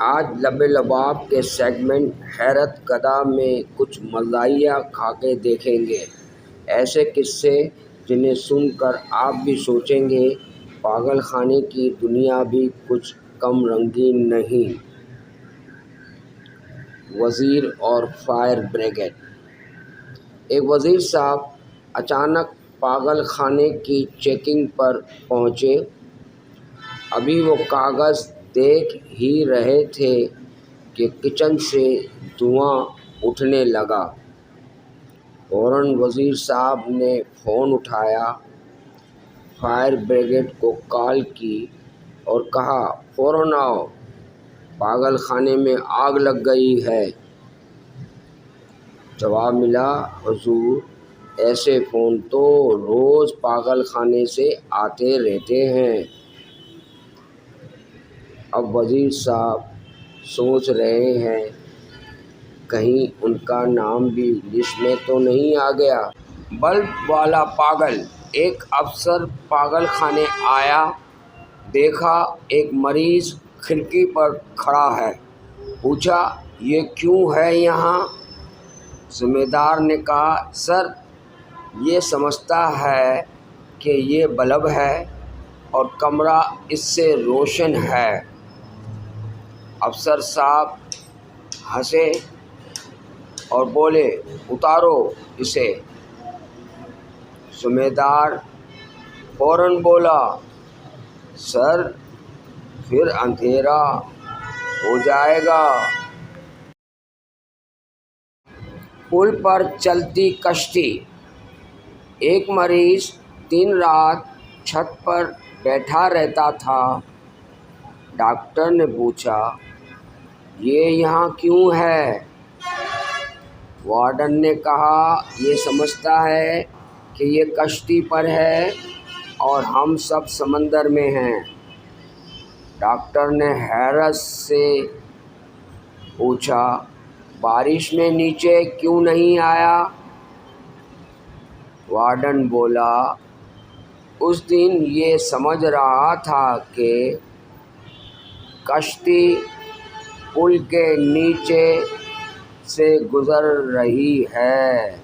آج لب لباب کے سیگمنٹ حیرت کدا میں کچھ مزاحیہ خاکے دیکھیں گے، ایسے قصے جنہیں سن کر آپ بھی سوچیں گے پاگل خانے کی دنیا بھی کچھ کم رنگین نہیں۔ وزیر اور فائر بریگیڈ۔ ایک وزیر صاحب اچانک پاگل خانے کی چیکنگ پر پہنچے۔ ابھی وہ کاغذ دیکھ ہی رہے تھے کہ کچن سے دھواں اٹھنے لگا۔ فوراً وزیر صاحب نے فون اٹھایا، فائر بریگیڈ کو کال کی اور کہا فوراً آؤ، پاگل خانے میں آگ لگ گئی ہے۔ جواب ملا، حضور ایسے فون تو روز پاگل خانے سے آتے رہتے ہیں۔ اب وزیر صاحب سوچ رہے ہیں کہیں ان کا نام بھی لسٹ میں تو نہیں آ گیا۔ بلب والا پاگل۔ ایک افسر پاگل خانے آیا، دیکھا ایک مریض کھڑکی پر کھڑا ہے، پوچھا یہ کیوں ہے یہاں؟ ذمہ دار نے کہا سر یہ سمجھتا ہے کہ یہ بلب ہے اور کمرہ اس سے روشن ہے۔ افسر صاحب ہنسے اور بولے اتارو اسے۔ ذمہ دار فوراً بولا سر پھر اندھیرا ہو جائے گا۔ پل پر چلتی کشتی۔ ایک مریض دن رات چھت پر بیٹھا رہتا تھا۔ ڈاکٹر نے پوچھا یہ یہاں کیوں ہے؟ وارڈن نے کہا یہ سمجھتا ہے کہ یہ کشتی پر ہے اور ہم سب سمندر میں ہیں۔ ڈاکٹر نے حیرت سے پوچھا بارش میں نیچے کیوں نہیں آیا؟ وارڈن بولا اس دن یہ سمجھ رہا تھا کہ کشتی پل کے نیچے سے گزر رہی ہے۔